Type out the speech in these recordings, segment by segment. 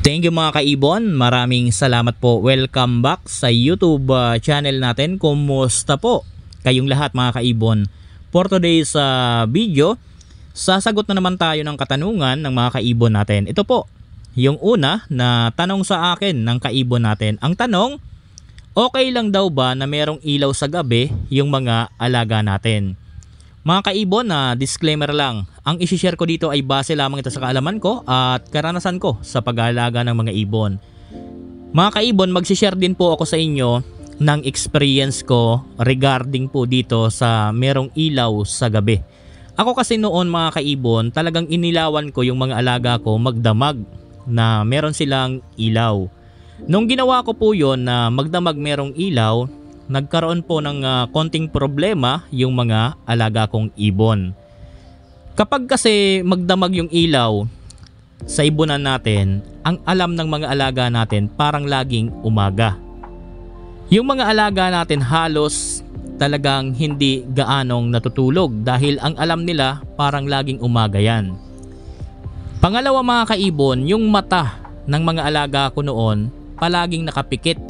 Thank you mga kaibon, maraming salamat po. Welcome back sa YouTube channel natin. Kumusta po kayong lahat mga kaibon? For today's video, sasagot na naman tayo ng katanungan ng mga kaibon natin. Ito po, yung una na tanong sa akin ng kaibon natin. Ang tanong, okay lang daw ba na merong ilaw sa gabi yung mga alaga natin? Mga kaibon, disclaimer lang, ang isi-share ko dito ay base lamang ito sa kaalaman ko at karanasan ko sa pag-aalaga ng mga ibon. Mga kaibon, mag-share din po ako sa inyo ng experience ko regarding po dito sa merong ilaw sa gabi. Ako kasi noon mga kaibon, talagang inilawan ko yung mga alaga ko magdamag na meron silang ilaw. Nung ginawa ko po yon na magdamag merong ilaw, nagkaroon po ng konting problema yung mga alaga kong ibon. Kapag kasi magdamag yung ilaw sa ibonan natin, ang alam ng mga alaga natin parang laging umaga. Yung mga alaga natin halos talagang hindi gaanong natutulog dahil ang alam nila parang laging umaga yan. Pangalawa mga kaibon, yung mata ng mga alaga ko noon palaging nakapikit.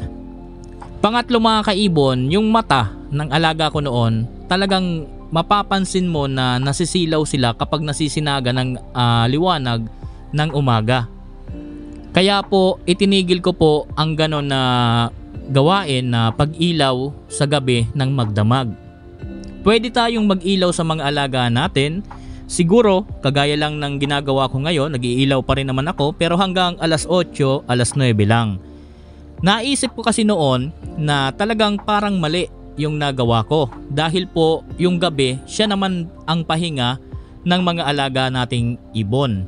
Pangatlo mga kaibon, yung mata ng alaga ko noon, talagang mapapansin mo na nasisilaw sila kapag nasisinaga ng liwanag ng umaga. Kaya po itinigil ko po ang ganon na gawain na pag-ilaw sa gabi ng magdamag. Pwede tayong mag-ilaw sa mga alaga natin. Siguro, kagaya lang ng ginagawa ko ngayon, nag-iilaw pa rin naman ako pero hanggang alas 8, alas 9 lang. Naisip ko kasi noon na talagang parang mali yung nagawa ko dahil po yung gabi siya naman ang pahinga ng mga alaga nating ibon.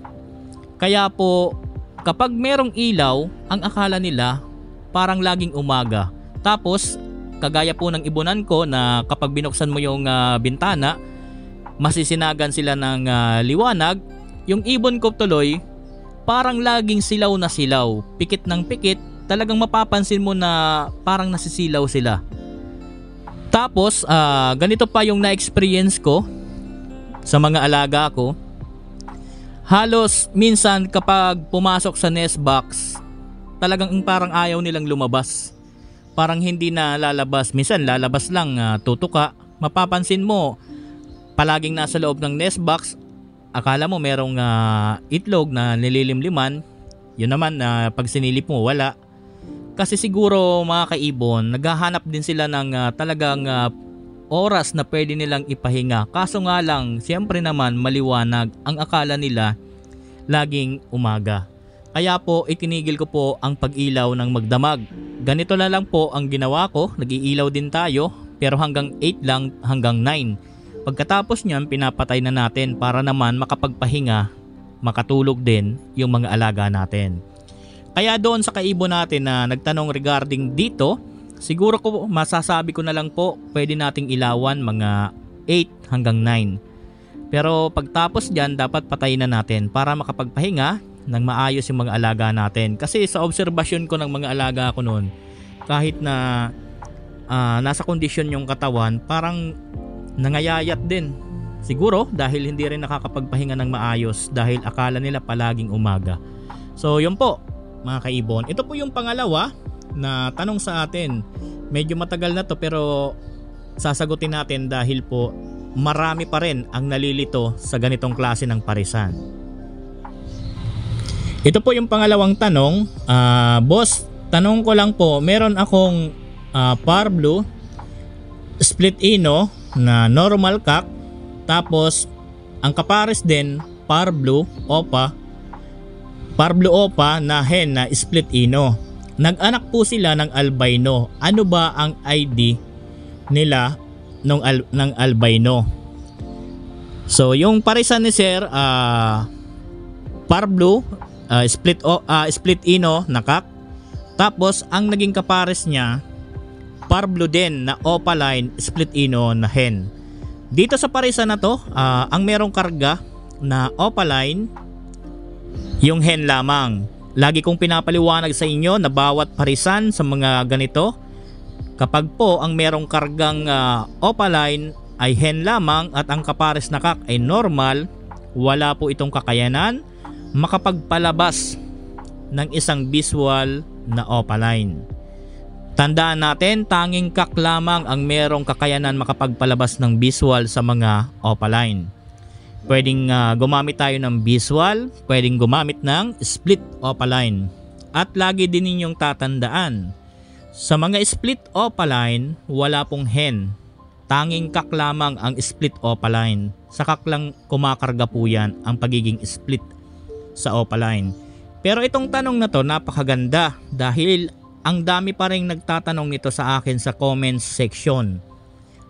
Kaya po kapag merong ilaw, ang akala nila parang laging umaga. Tapos kagaya po ng ibonan ko na kapag binuksan mo yung bintana, masisinagan sila ng liwanag. Yung ibon ko tuloy parang laging silaw na silaw, pikit ng pikit. Talagang mapapansin mo na parang nasisilaw sila. Tapos ganito pa yung na-experience ko sa mga alaga ko. Halos minsan kapag pumasok sa nest box, talagang parang ayaw nilang lumabas. Parang hindi na lalabas. Minsan lalabas lang, tutuka. Mapapansin mo palaging nasa loob ng nest box. Akala mo merong itlog na nililimliman. Yun naman pag sinilip mo wala. Kasi siguro mga kaibon, naghahanap din sila ng talagang oras na pwede nilang ipahinga. Kaso nga lang, siyempre naman maliwanag, ang akala nila laging umaga. Kaya po itinigil ko po ang pag-ilaw ng magdamag. Ganito na lang po ang ginawa ko, nag-iilaw din tayo pero hanggang 8 lang, hanggang 9. Pagkatapos niyan, pinapatay na natin para naman makapagpahinga, makatulog din yung mga alaga natin. Kaya doon sa kaibon natin na nagtanong regarding dito, siguro ko masasabi ko na lang po pwede nating ilawan mga 8 hanggang 9. Pero pagtapos dyan dapat patayin na natin para makapagpahinga ng maayos yung mga alaga natin. Kasi sa obserbasyon ko ng mga alaga ko noon, kahit na nasa kondisyon yung katawan, parang nangayayat din. Siguro dahil hindi rin nakakapagpahinga ng maayos dahil akala nila palaging umaga. So yun po mga kaibon, ito po yung pangalawa na tanong sa atin. Medyo matagal na to pero sasagutin natin dahil po marami pa rin ang nalilito sa ganitong klase ng parisan. Ito po yung pangalawang tanong. Boss, tanong ko lang po, meron akong Parblu split ino na normal cock, tapos ang kapares din Parblu Opa na hen na split ino. Nag-anak po sila ng albino. Ano ba ang ID nila ng albino? So yung parisan ni Sir, Parblu split ino na cock. Tapos ang naging kapares niya Parblu din na opaline split ino na hen. Dito sa parisan na to, ang merong karga na opaline yung hen lamang. Lagi kong pinapaliwanag sa inyo na bawat parisan sa mga ganito, kapag po ang merong kargang opaline ay hen lamang at ang kapares na cock ay normal, wala po itong kakayanan makapagpalabas ng isang visual na opaline. Tandaan natin, tanging kak lamang ang merong kakayanan makapagpalabas ng visual sa mga opaline. Pwedeng gumamit tayo ng visual, pwedeng gumamit ng split opaline. At lagi din ninyong tatandaan, sa mga split opaline, wala pong hen. Tanging kak lamang ang split opaline. Sa kak lang kumakarga po yan ang pagiging split sa opaline. Pero itong tanong na to napakaganda dahil ang dami pa rin nagtatanong nito sa akin sa comments section.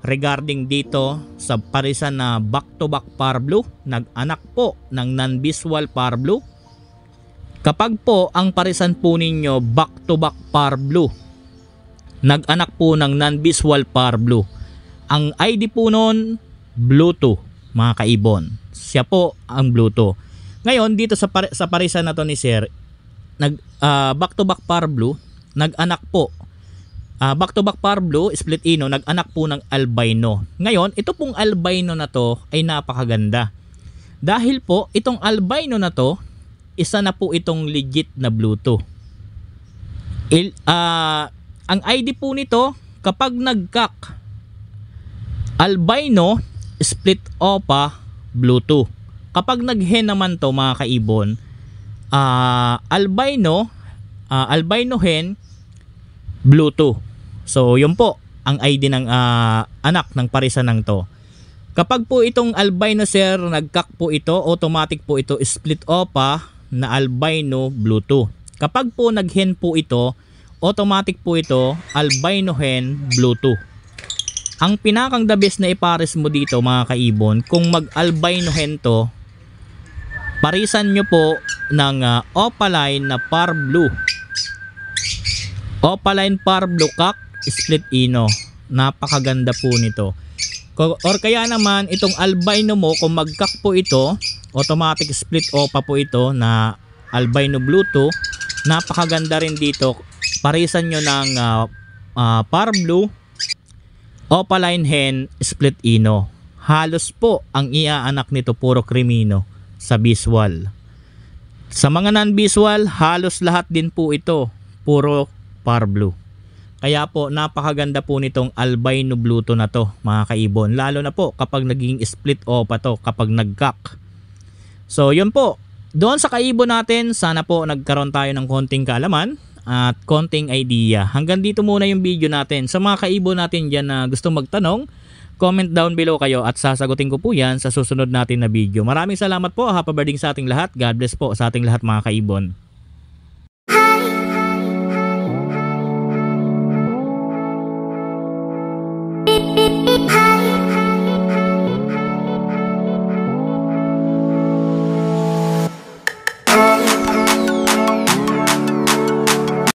Regarding dito sa parisan na back-to-back par blue, nag-anak po ng non-visual par blue. Kapag po ang parisan po ninyo back-to-back par blue, nag-anak po ng non-visual par blue, ang ID po nun Bluetooth, mga kaibon. Siya po ang Bluetooth. Ngayon dito sa parisan na to ni Sir, back-to-back par blue, nag-anak po. Back-to-back par blue, split ino, nag-anak po ng albino. Ngayon, ito pong albino na to ay napakaganda. Dahil po, itong albino na to, isa na po itong legit na Bluetooth. Ang ID po nito, kapag nag-kak, albino, split opa, Bluetooth. Kapag nag-hen naman to mga kaibon, albino hen, Bluetooth. So yun po ang ID ng anak ng parisan ng to. Kapag po itong albino sir nagkak po ito, automatic po ito split opa na albino Bluetooth. Kapag po nag-hen po ito, automatic po ito albino hen Bluetooth. Ang pinakang the best na ipares mo dito mga kaibon, kung mag-albino hen to, parisan nyo po ng opaline na par blue. Opaline par blue kak split ino. Napakaganda po nito. Or kaya naman itong albino mo, kung mag-kak po ito, automatic split opa po ito na albino Bluetooth. Napakaganda rin dito. Parisan nyo ng par blue, opaline hen, split ino. Halos po ang iaanak nito puro krimino sa visual. Sa mga non-visual, halos lahat din po ito puro par blue. Kaya po napakaganda po nitong albino Bluetooth na to mga kaibon. Lalo na po kapag naging split opa to, kapag nag-kak. So yun po. Doon sa kaibon natin, sana po nagkaroon tayo ng konting kaalaman at konting idea. Hanggang dito muna yung video natin. Sa mga kaibon natin dyan na gusto magtanong, comment down below kayo at sasagutin ko po yan sa susunod natin na video. Maraming salamat po. Happy birthday sa ating lahat. God bless po sa ating lahat mga kaibon.